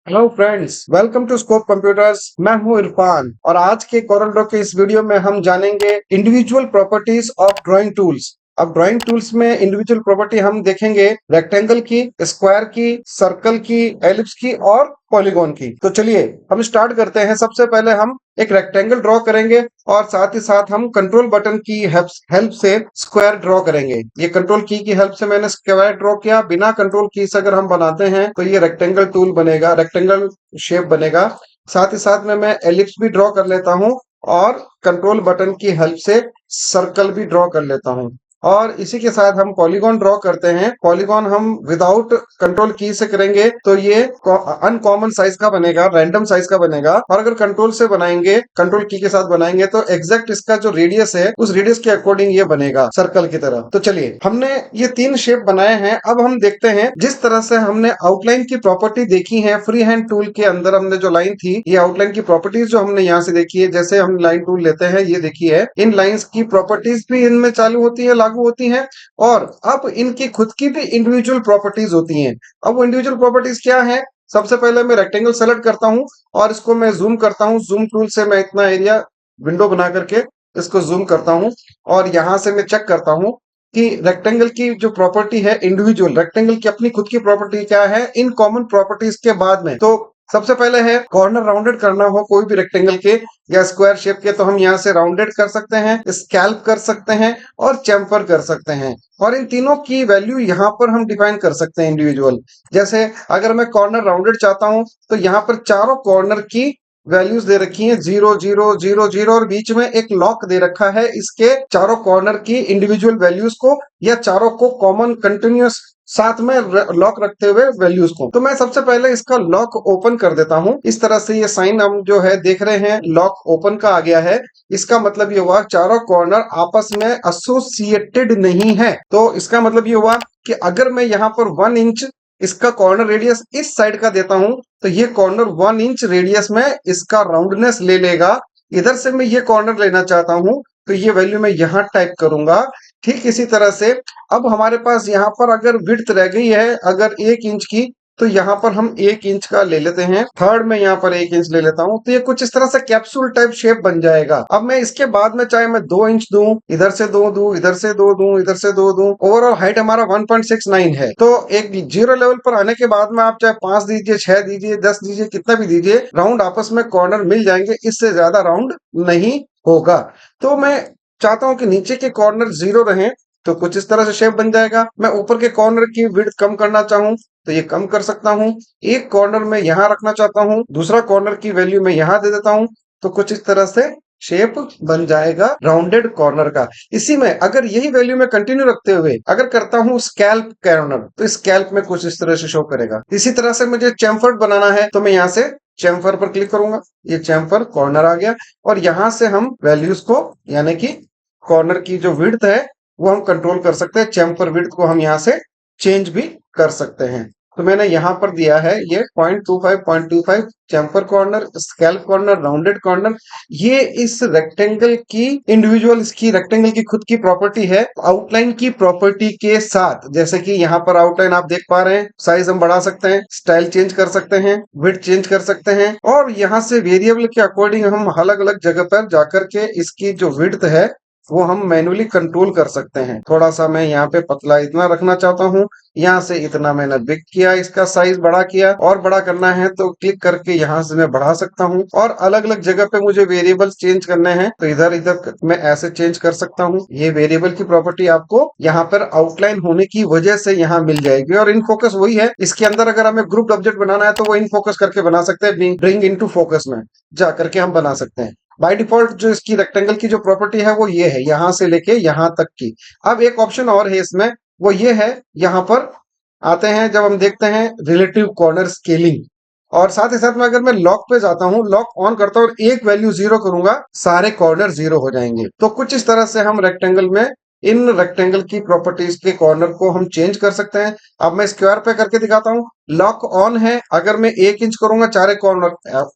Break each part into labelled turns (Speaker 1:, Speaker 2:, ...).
Speaker 1: Hello friends, welcome to Scope Computers. मैं हूं इरफान और आज के कोरल ड्रॉ के इस वीडियो में हम जानेंगे individual properties of drawing tools. अब ड्राइंग टूल्स में इंडिविजुअल प्रॉपर्टी हम देखेंगे रेक्टेंगल की, स्क्वायर की, सर्कल की, एलिप्स की और पॉलीगॉन की। तो चलिए हम स्टार्ट करते हैं। सबसे पहले हम एक रेक्टेंगल ड्रॉ करेंगे और साथ ही साथ हम कंट्रोल बटन की हेल्प से स्क्वायर ड्रॉ करेंगे। ये कंट्रोल की हेल्प से मैंने स्क्वायर ड्रॉ किया। बिना कंट्रोल की से अगर हम बनाते हैं तो ये रेक्टेंगल टूल बनेगा, रेक्टेंगल शेप बनेगा। साथ ही साथ में मैं एलिप्स भी ड्रॉ कर लेता हूं और कंट्रोल बटन की हेल्प से सर्कल भी ड्रॉ कर लेता हूं। और इसी के साथ हम पॉलीगॉन ड्रॉ करते हैं। पॉलीगॉन हम विदाउट कंट्रोल की से करेंगे तो ये अनकॉमन साइज का बनेगा, रैंडम साइज का बनेगा। और अगर कंट्रोल से बनाएंगे, कंट्रोल की के साथ बनाएंगे तो एग्जैक्ट इसका जो रेडियस है उस रेडियस के अकॉर्डिंग ये बनेगा सर्कल की तरह। तो चलिए हमने ये तीन शेप बनाए हैं। अब हम देखते हैं जिस तरह से हमने आउटलाइन की प्रॉपर्टी देखी है फ्री हैंड टूल के अंदर, हमने जो लाइन थी, ये आउटलाइन की प्रॉपर्टीज जो हमने यहाँ से देखी है, जैसे हम लाइन टूल लेते हैं, ये देखी है, इन लाइंस की प्रॉपर्टीज भी इनमें चालू होती है, लागू होती हैं। और अब इनकी खुद की भी इंडिविजुअल प्रॉपर्टीज होती हैं। अब वो इंडिविजुअल प्रॉपर्टीज क्या है? सबसे पहले मैं रेक्टेंगल सेलेक्ट करता हूं और इसको मैं जूम करता हूं। जूम टूल से मैं इतना एरिया विंडो बना करके इसको जूम करता हूं और यहां से मैं चेक करता हूं कि रेक्टेंगल की जो प्रॉपर्टी है, इंडिविजुअल रेक्टेंगल की अपनी खुद की प्रॉपर्टी क्या है इन कॉमन प्रॉपर्टीज के बाद में। तो सबसे पहले है कॉर्नर राउंडेड करना हो कोई भी रेक्टेंगल के या स्क्वायर शेप के, तो हम यहाँ से राउंडेड कर सकते हैं, स्कैल्प कर सकते हैं और चैम्फर कर सकते हैं। और इन तीनों की वैल्यू यहाँ पर हम डिफाइन कर सकते हैं इंडिविजुअल। जैसे अगर मैं कॉर्नर राउंडेड चाहता हूं तो यहाँ पर चारों कॉर्नर की वैल्यूज दे रखी हैं, 0 0 0 0, और बीच में एक लॉक दे रखा है इसके चारों कॉर्नर की इंडिविजुअल वैल्यूज को या चारों को कॉमन कंटिन्यूअस साथ में लॉक रखते हुए वैल्यूज को। तो मैं सबसे पहले इसका लॉक ओपन कर देता हूं। इस तरह से ये साइन हम जो है देख रहे हैं, लॉक ओपन का आ गया है। इसका मतलब ये हुआ चारों कॉर्नर आपस में एसोसिएटेड नहीं है। तो इसका मतलब ये हुआ कि अगर मैं यहाँ पर 1 इंच इसका कॉर्नर रेडियस इस साइड का देता हूं तो ये कॉर्नर 1 इंच रेडियस में इसका राउंडनेस ले लेगा। इधर से मैं ये कॉर्नर लेना चाहता हूं तो ये वैल्यू मैं यहां टाइप करूंगा। ठीक इसी तरह से अब हमारे पास यहाँ पर अगर विड्थ रह गई है अगर 1 इंच की, तो यहाँ पर हम 1 इंच का ले लेते हैं। थर्ड में यहाँ पर 1 इंच ले लेता हूँ तो ये कुछ इस तरह से कैप्सूल टाइप शेप बन जाएगा। अब मैं इसके बाद में चाहे मैं 2 इंच दूं, इधर से 2 दूं, इधर से 2 दूं, इधर से 2 दूं, ओवरऑल हाइट हमारा 1.69 है। तो एक जीरो लेवल पर आने के बाद में आप चाहे 5 दीजिए, 6 दीजिए, 10 दीजिए, कितना भी दीजिए, राउंड आपस में कॉर्नर मिल जाएंगे, इससे ज्यादा राउंड नहीं होगा। तो मैं चाहता हूं कि नीचे के कॉर्नर 0 रहें तो कुछ इस तरह से शेप बन जाएगा। मैं ऊपर के कॉर्नर की विड्थ कम करना चाहूं तो ये कम कर सकता हूं। एक कॉर्नर में यहां रखना चाहता हूं, दूसरा कॉर्नर की वैल्यू मैं यहां दे देता हूं, तो कुछ इस तरह से शेप बन जाएगा राउंडेड कॉर्नर का। इसी में अगर यही वैल्यू में कंटिन्यू रखते हुए अगर करता हूं स्कैल्प कॉर्नर तो स्कैल्प में कुछ इस तरह से शो करेगा। इसी तरह से मुझे चैम्फर्ड बनाना है तो मैं यहाँ से चैम्फर पर क्लिक करूंगा, ये चैम्फर कॉर्नर आ गया। और यहां से हम वैल्यूज को यानी कि कॉर्नर की जो विड्थ है वो हम कंट्रोल कर सकते हैं। चैम्फर विड्थ को हम यहाँ से चेंज भी कर सकते हैं। तो मैंने यहाँ पर दिया है ये 0.25 chamfer corner, scalp corner, rounded corner. ये इस रेक्टेंगल की इंडिविजुअल, इसकी रेक्टेंगल की खुद की प्रॉपर्टी है आउटलाइन की प्रॉपर्टी के साथ। जैसे कि यहाँ पर आउटलाइन आप देख पा रहे हैं, साइज हम बढ़ा सकते हैं, स्टाइल चेंज कर सकते हैं, विड्थ चेंज कर सकते हैं, और यहाँ से वेरिएबल के अकॉर्डिंग हम अलग अलग जगह पर जाकर के इसकी जो विड्थ है वो हम मैनुअली कंट्रोल कर सकते हैं। थोड़ा सा मैं यहाँ पे पतला इतना रखना चाहता हूँ, यहाँ से इतना मैंने बिग किया, इसका साइज बड़ा किया, और बड़ा करना है तो क्लिक करके यहाँ से मैं बढ़ा सकता हूँ। और अलग अलग जगह पे मुझे वेरिएबल्स चेंज करने हैं तो इधर इधर मैं ऐसे चेंज कर सकता हूँ। ये वेरिएबल की प्रॉपर्टी आपको यहाँ पर आउटलाइन होने की वजह से यहाँ मिल जाएगी। और इन फोकस वही है, इसके अंदर अगर हमें ग्रुप ऑब्जेक्ट बनाना है तो वो इन फोकस करके बना सकते हैं, ब्रिंग इनटू फोकस में जा करके हम बना सकते हैं। बाय डिफॉल्ट जो इसकी रेक्टेंगल की जो प्रॉपर्टी है वो ये है, यहां से लेके यहां तक की। अब एक ऑप्शन और है इसमें, वो ये है, यहां पर आते हैं जब हम देखते हैं रिलेटिव कॉर्नर स्केलिंग। और साथ ही साथ में अगर मैं लॉक पे जाता हूं, लॉक ऑन करता हूं और एक वैल्यू 0 करूंगा, सारे कॉर्नर 0 हो जाएंगे। तो कुछ इस तरह से हम रेक्टेंगल में इन रेक्टेंगल की प्रॉपर्टीज के कॉर्नर को हम चेंज कर सकते हैं। अब मैं स्क्वायर पे करके दिखाता हूँ। लॉक ऑन है, अगर मैं 1 इंच करूंगा चारे कॉर्नर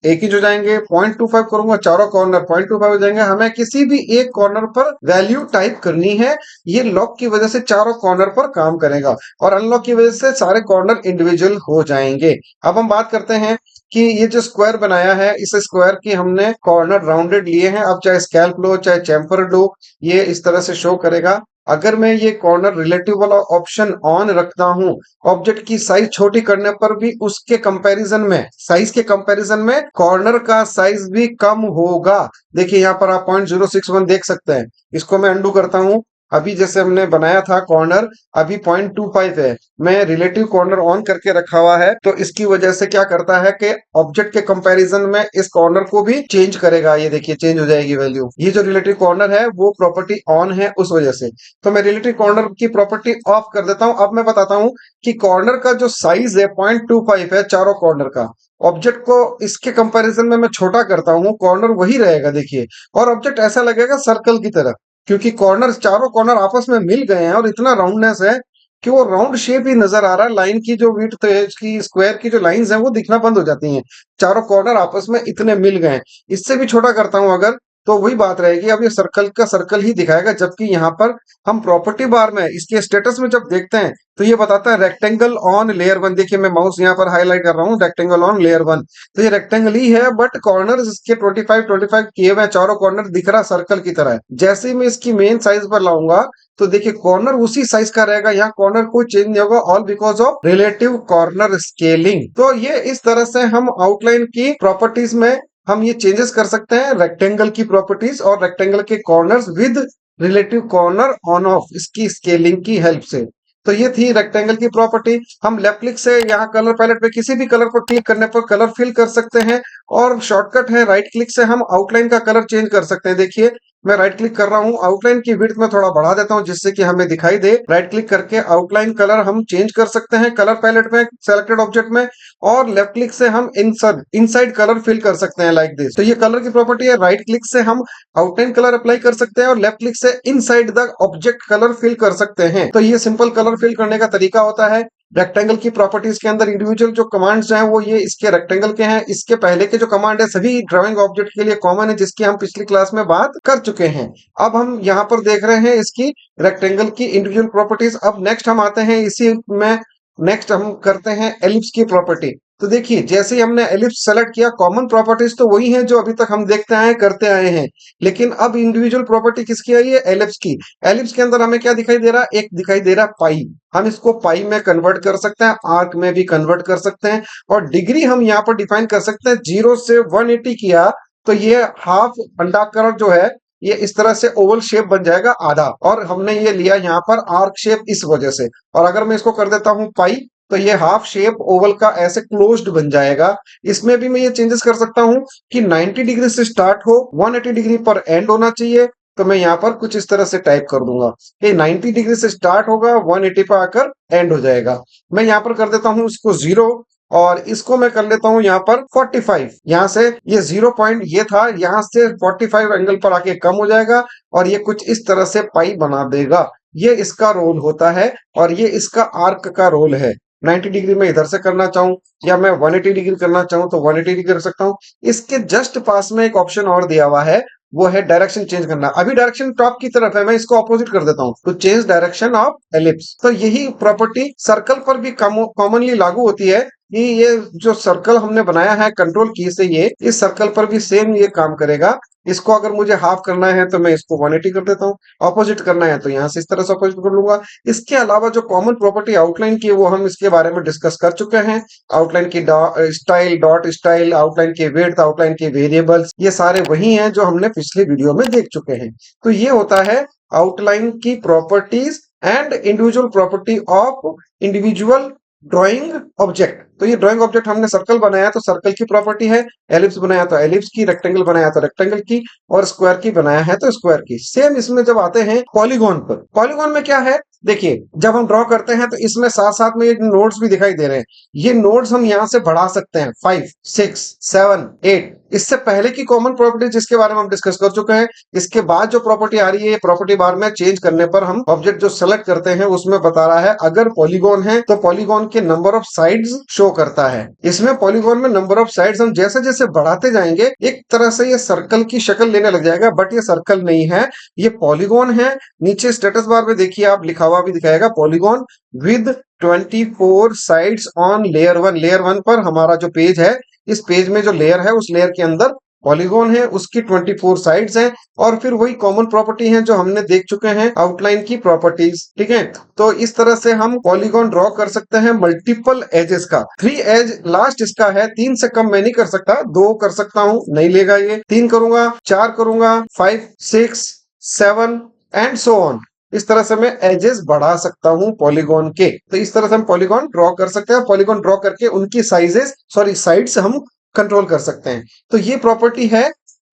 Speaker 1: 1 इंच हो जाएंगे, 0.25 करूंगा चारों कॉर्नर 0.25 हो जाएंगे। हमें किसी भी एक कॉर्नर पर वैल्यू टाइप करनी है, ये लॉक की वजह से चारों कॉर्नर पर काम करेगा और अनलॉक की वजह से सारे कॉर्नर इंडिविजुअल हो जाएंगे। अब हम बात करते हैं कि ये जो स्क्वायर बनाया है, इस स्क्वायर की हमने कॉर्नर राउंडेड लिए हैं। अब चाहे स्कैल्प लो चाहे चैम्फर्ड लो, ये इस तरह से शो करेगा। अगर मैं ये कॉर्नर रिलेटिव वाला ऑप्शन ऑन रखता हूं, ऑब्जेक्ट की साइज छोटी करने पर भी उसके कंपैरिजन में, साइज के कंपैरिजन में कॉर्नर का साइज भी कम होगा। देखिए यहाँ पर आप 0.061 देख सकते हैं। इसको मैं अंडू करता हूं। अभी जैसे हमने बनाया था कॉर्नर, अभी 0.25 है। मैं रिलेटिव कॉर्नर ऑन करके रखा हुआ है, तो इसकी वजह से क्या करता है कि ऑब्जेक्ट के कंपैरिजन में इस कॉर्नर को भी चेंज करेगा। ये देखिए चेंज हो जाएगी वैल्यू। ये जो रिलेटिव कॉर्नर है वो प्रॉपर्टी ऑन है उस वजह से। तो मैं रिलेटिव कॉर्नर की प्रॉपर्टी ऑफ कर देता हूं। अब मैं बताता हूं कि कॉर्नर का जो साइज है 0.25 है चारों कॉर्नर का। ऑब्जेक्ट को इसके कंपैरिजन में मैं छोटा करता हूं, कॉर्नर वही रहेगा देखिए, और ऑब्जेक्ट ऐसा लगेगा सर्कल की तरह, क्योंकि कॉर्नर, चारों कॉर्नर आपस में मिल गए हैं और इतना राउंडनेस है कि वो राउंड शेप ही नजर आ रहा है। लाइन की जो विड्थ है, इसकी स्क्वायर की जो लाइंस हैं वो दिखना बंद हो जाती हैं। चारों कॉर्नर आपस में इतने मिल गए हैं। इससे भी छोटा करता हूं अगर, तो वही बात रहेगी। अब ये सर्कल का सर्कल ही दिखाएगा, जबकि यहाँ पर हम प्रॉपर्टी बार में इसके स्टेटस में जब देखते हैं तो ये बताता है रेक्टेंगल ऑन लेयर 1। देखिए मैं माउस यहाँ पर हाईलाइट कर रहा हूँ, रेक्टेंगल ऑन लेयर 1। तो ये रेक्टेंगल ही है, बट कॉर्नर इसके 25 किए हुए हैं, चारों कॉर्नर दिख रहा सर्कल की तरह है। जैसे ही मैं इसकी मेन साइज पर लाऊंगा तो देखिए कॉर्नर उसी साइज का रहेगा, यहाँ कॉर्नर कोई चेंज नहीं होगा, all because of relative corner scaling. तो ये इस तरह से हम आउटलाइन की प्रॉपर्टीज में हम ये चेंजेस कर सकते हैं, रेक्टेंगल की प्रॉपर्टीज और रेक्टेंगल के corners with relative corner on off, इसकी स्केलिंग की हेल्प से। तो ये थी रेक्टेंगल की प्रॉपर्टी। हम लेफ्ट क्लिक से यहाँ कलर पैलेट पे किसी भी कलर पर क्लिक करने पर कलर फिल कर सकते हैं, और शॉर्टकट है राइट क्लिक से हम आउटलाइन का कलर चेंज कर सकते हैं। देखिए मैं राइट क्लिक कर रहा हूँ, आउटलाइन की विड्थ में थोड़ा बढ़ा देता हूँ जिससे कि हमें दिखाई दे। राइट क्लिक करके आउटलाइन कलर हम चेंज कर सकते हैं कलर पैलेट में, सेलेक्टेड ऑब्जेक्ट में, और लेफ्ट क्लिक से हम इनसाइड कलर फिल कर सकते हैं लाइक दिस। तो ये कलर की प्रॉपर्टी है। राइट क्लिक से हम आउटलाइन कलर अप्लाई कर सकते हैं और लेफ्ट क्लिक से inside the object colour fill कर सकते हैं। तो ये सिंपल कलर फिल करने का तरीका होता है। रेक्टेंगल की प्रॉपर्टीज के अंदर इंडिविजुअल जो कमांड्स हैं वो ये इसके रेक्टेंगल के हैं। इसके पहले के जो कमांड है सभी ड्राइंग ऑब्जेक्ट के लिए कॉमन है, जिसकी हम पिछली क्लास में बात कर चुके हैं। अब हम यहाँ पर देख रहे हैं इसकी रेक्टेंगल की इंडिविजुअल प्रॉपर्टीज। अब नेक्स्ट हम आते हैं इसी में, नेक्स्ट हम करते हैं एलिप्स की प्रॉपर्टी। तो देखिए जैसे ही हमने एलिप्स सेलेक्ट किया, कॉमन प्रॉपर्टीज तो वही हैं जो अभी तक हम देखते आए करते आए हैं, लेकिन अब इंडिविजुअल प्रॉपर्टी किसकी आई है? एलिप्स की। एलिप्स के अंदर हमें क्या दिखाई दे रहा है? एक दिखाई दे रहा है पाई। हम इसको पाई में कन्वर्ट कर सकते हैं, आर्क में भी कन्वर्ट कर सकते हैं, और डिग्री हम यहाँ पर डिफाइन कर सकते हैं। 0 से 180 किया तो ये हाफ अंडाकार जो है ये इस तरह से ओवल शेप बन जाएगा आधा, और हमने ये लिया यहाँ पर आर्क शेप इस वजह से। और अगर मैं इसको कर देता हूँ पाई, तो ये हाफ शेप ओवल का ऐसे क्लोज्ड बन जाएगा। इसमें भी मैं ये चेंजेस कर सकता हूँ कि 90 डिग्री से स्टार्ट हो, 180 डिग्री पर एंड होना चाहिए। तो मैं यहाँ पर कुछ इस तरह से टाइप कर दूंगा कि 90 डिग्री से स्टार्ट होगा, 180 पर आकर एंड हो जाएगा। मैं यहाँ पर कर देता हूँ इसको 0, और इसको मैं कर लेता हूं यहाँ पर 45। यहाँ से ये 0 पॉइंट ये था, यहाँ से 45 एंगल पर आके कम हो जाएगा, और ये कुछ इस तरह से पाई बना देगा। ये इसका रोल होता है, और ये इसका आर्क का रोल है। 90 डिग्री में इधर से करना चाहूं या मैं 180 डिग्री करना चाहूं तो 180 डिग्री कर सकता हूं। इसके जस्ट पास में एक ऑप्शन और दिया हुआ है, वो है डायरेक्शन चेंज करना। अभी डायरेक्शन टॉप की तरफ है, मैं इसको अपोजिट कर देता हूं, तो चेंज डायरेक्शन ऑफ एलिप्स। तो यही प्रॉपर्टी सर्कल पर भी कॉमनली लागू होती है कि ये जो सर्कल हमने बनाया है कंट्रोल की से, ये इस सर्कल पर भी सेम ये काम करेगा। इसको अगर मुझे हाफ करना है तो मैं इसको 180 कर देता हूँ, अपोजिट करना है तो यहाँ से इस तरह से अपोजिट कर लूंगा। इसके अलावा जो कॉमन प्रॉपर्टी आउटलाइन की है वो हम इसके बारे में डिस्कस कर चुके हैं। आउटलाइन की स्टाइल, डॉट स्टाइल, आउटलाइन की विड्थ, आउटलाइन के वेरिएबल्स, ये सारे वही हैं जो हमने पिछले वीडियो में देख चुके हैं। तो ये होता है आउटलाइन की properties and individual property of individual drawing object. तो ये ड्राइंग ऑब्जेक्ट हमने सर्कल बनाया तो सर्कल की प्रॉपर्टी है, एलिप्स बनाया तो एलिप्स की, रेक्टेंगल बनाया तो रेक्टेंगल की, और स्क्वायर की बनाया है तो स्क्वायर की। सेम इसमें जब आते हैं पॉलीगॉन पर, पॉलीगॉन में क्या है देखिए जब हम ड्रॉ करते हैं तो इसमें साथ साथ में ये नोड्स भी दिखाई दे रहे हैं। ये नोड्स हम यहाँ से बढ़ा सकते हैं 5, 6, 7, 8। इससे पहले की कॉमन प्रॉपर्टी जिसके बारे में हम डिस्कस कर चुके हैं, इसके बाद जो प्रॉपर्टी आ रही है, ये प्रॉपर्टी बार में चेंज करने पर हम ऑब्जेक्ट जो सेलेक्ट करते हैं उसमें बता रहा है अगर पॉलीगॉन है तो पॉलीगॉन के नंबर ऑफ साइड्स शो करता है। इसमें पॉलीगॉन में नंबर ऑफ साइड्स हम जैसे जैसे बढ़ाते जाएंगे एक तरह से ये सर्कल की शक्ल लेने लग जाएगा, बट ये सर्कल नहीं है, ये पॉलीगॉन है। नीचे स्टेटस बार में देखिए आप लिखा हुआ भी दिखाएगा polygon with 24 sides on layer 1। Layer 1 पर हमारा जो पेज है, इस पेज में जो लेयर है उस लेयर के अंदर पॉलीगॉन है, उसकी 24 साइड्स हैं। और फिर वही कॉमन प्रॉपर्टी है जो हमने देख चुके हैं आउटलाइन की प्रॉपर्टीज। ठीक है, तो इस तरह से हम पॉलीगॉन ड्रॉ कर सकते हैं मल्टीपल एजेस का। 3 एज लास्ट इसका है, 3 से कम मैं नहीं कर सकता, 2 कर सकता हूं, नहीं लेगा ये। 3 करूंगा, 4 करूंगा, 5, 6, 7 एंड सो ऑन। इस तरह से मैं एजेस बढ़ा सकता हूं पॉलीगॉन के। तो इस तरह से हम पॉलीगॉन ड्रॉ कर सकते हैं। पॉलीगॉन ड्रॉ करके उनकी साइड्स हम कंट्रोल कर सकते हैं। तो ये प्रॉपर्टी है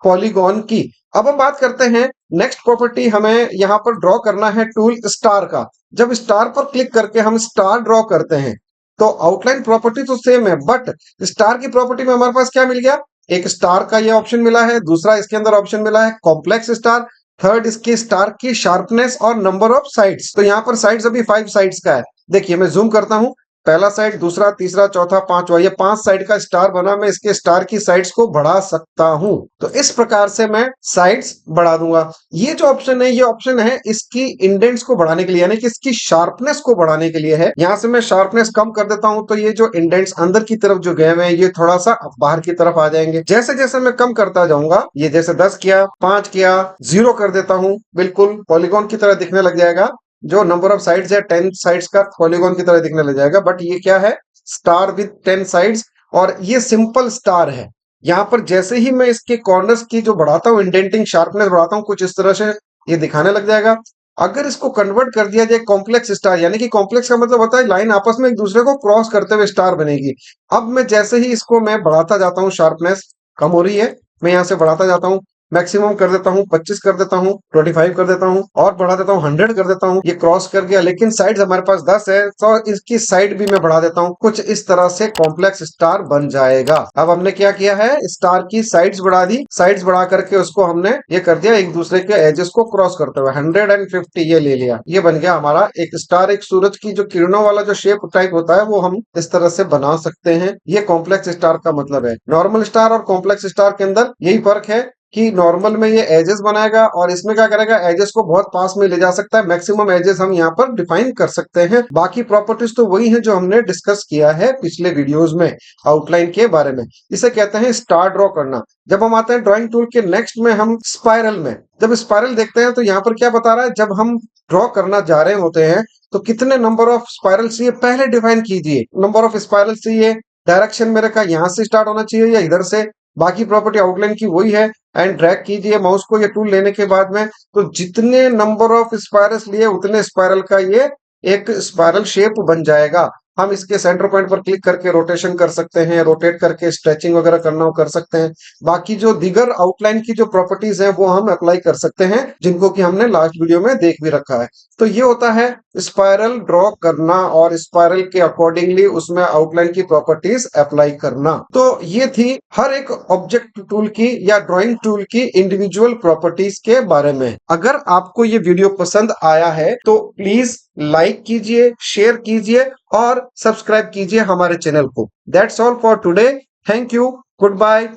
Speaker 1: पॉलीगॉन की। अब हम बात करते हैं नेक्स्ट प्रॉपर्टी, हमें यहां पर ड्रॉ करना है टूल स्टार का। जब स्टार पर क्लिक करके हम स्टार ड्रॉ करते हैं तो आउटलाइन प्रॉपर्टी तो सेम है, बट स्टार की प्रॉपर्टी में हमारे पास क्या मिल गया, एक स्टार का ये ऑप्शन मिला है, दूसरा इसके अंदर ऑप्शन मिला है कॉम्प्लेक्स स्टार, थर्ड इसके स्टार की शार्पनेस और नंबर ऑफ साइड्स। तो यहाँ पर साइड्स अभी 5 साइड्स का है। देखिए मैं जूम करता हूं, पहला साइड, दूसरा, तीसरा, चौथा, पांचवा, ये 5 साइड का स्टार बना। मैं इसके स्टार की साइड्स को बढ़ा सकता हूं। तो इस प्रकार से मैं साइड्स बढ़ा दूंगा। ये जो ऑप्शन है, ये ऑप्शन है इसकी इंडेंट्स को बढ़ाने के लिए, यानी कि इसकी शार्पनेस को बढ़ाने के लिए है। यहां से मैं शार्पनेस कम कर देता हूं तो ये जो इंडेंट्स अंदर की तरफ जो गए हुए हैं ये थोड़ा सा बाहर की तरफ आ जाएंगे। जैसे जैसे मैं कम करता जाऊंगा, ये जैसे 10 किया, 5 किया, 0 कर देता हूं, बिल्कुल पॉलीगॉन की तरह दिखने लग जाएगा। जो नंबर ऑफ साइड्स है 10 साइड्स का पॉलीगॉन की तरह दिखने लग जाएगा। बट ये क्या है, स्टार विद 10 साइड्स, और ये सिंपल स्टार है। यहां पर जैसे ही मैं इसके कॉर्नर्स की जो बढ़ाता हूं, इंडेंटिंग शार्पनेस बढ़ाता हूं, कुछ इस तरह से ये दिखाने लग जाएगा। अगर इसको कन्वर्ट कर दिया जाए कॉम्प्लेक्स स्टार, यानी कि कॉम्प्लेक्स का मतलब होता है लाइन आपस में एक दूसरे को क्रॉस करते हुए स्टार बनेगी। अब मैं जैसे ही इसको मैं बढ़ाता जाता हूं, शार्पनेस कम हो रही है, मैं यहां से बढ़ाता जाता हूं, मैक्सिमम कर देता हूं 25 कर देता हूं, 25 कर देता हूं, और बढ़ा देता हूं 100 कर देता हूं। ये क्रॉस कर गया, लेकिन साइड्स हमारे पास 10 है तो इसकी साइड भी मैं बढ़ा देता हूं। कुछ इस तरह से कॉम्प्लेक्स स्टार बन जाएगा। अब हमने क्या किया है, स्टार की साइड्स बढ़ा दी, साइड्स बढ़ा करके उसको हमने ये कर दिया एक दूसरे के एजेस को क्रॉस करते हुए 150 ये ले लिया। ये बन गया हमारा एक स्टार। एक सूरज की जो किरणों वाला जो शेप टाइप होता है वो हम इस तरह से बना सकते हैं। ये कॉम्प्लेक्स स्टार का मतलब है। नॉर्मल स्टार और कॉम्प्लेक्स स्टार के अंदर यही फर्क है कि नॉर्मल में ये एजेस बनाएगा और इसमें क्या करेगा, एजेस को बहुत पास में ले जा सकता है। मैक्सिमम एजेस हम यहाँ पर डिफाइन कर सकते हैं। बाकी प्रॉपर्टीज तो वही है जो हमने डिस्कस किया है पिछले वीडियोस में आउटलाइन के बारे में। इसे कहते हैं स्टार ड्रॉ करना। जब हम आते हैं ड्रॉइंग टूल के नेक्स्ट में, हम स्पाइरल में जब स्पाइरल देखते हैं तो यहाँ पर क्या बता रहा है, जब हम ड्रॉ करना जा रहे होते हैं तो कितने नंबर ऑफ स्पाइरल चाहिए पहले डिफाइन कीजिए। नंबर ऑफ स्पाइरल चाहिए, डायरेक्शन मेरे का यहाँ से स्टार्ट होना चाहिए या इधर से। बाकी प्रॉपर्टी आउटलाइन की वही है। एंड ड्रैग कीजिए माउस को ये टूल लेने के बाद में, तो जितने नंबर ऑफ स्पाइरल्स लिए उतने स्पाइरल का ये एक स्पाइरल शेप बन जाएगा। हम इसके सेंटर पॉइंट पर क्लिक करके रोटेशन कर सकते हैं, रोटेट करके स्ट्रेचिंग वगैरह करना हो कर सकते हैं। बाकी जो दीगर आउटलाइन की जो प्रॉपर्टीज हैं वो हम अप्लाई कर सकते हैं, जिनको कि हमने लास्ट वीडियो में देख भी रखा है। तो ये होता है स्पाइरल ड्रॉ करना और स्पाइरल के अकॉर्डिंगली उसमें आउटलाइन की प्रॉपर्टीज अप्लाई करना। तो ये थी हर एक ऑब्जेक्ट टूल की या ड्राइंग टूल की इंडिविजुअल प्रॉपर्टीज के बारे में। अगर आपको ये वीडियो पसंद आया है तो प्लीज लाइक कीजिए, शेयर कीजिए और सब्सक्राइब कीजिए हमारे चैनल को। That's all for today. Thank you, good bye.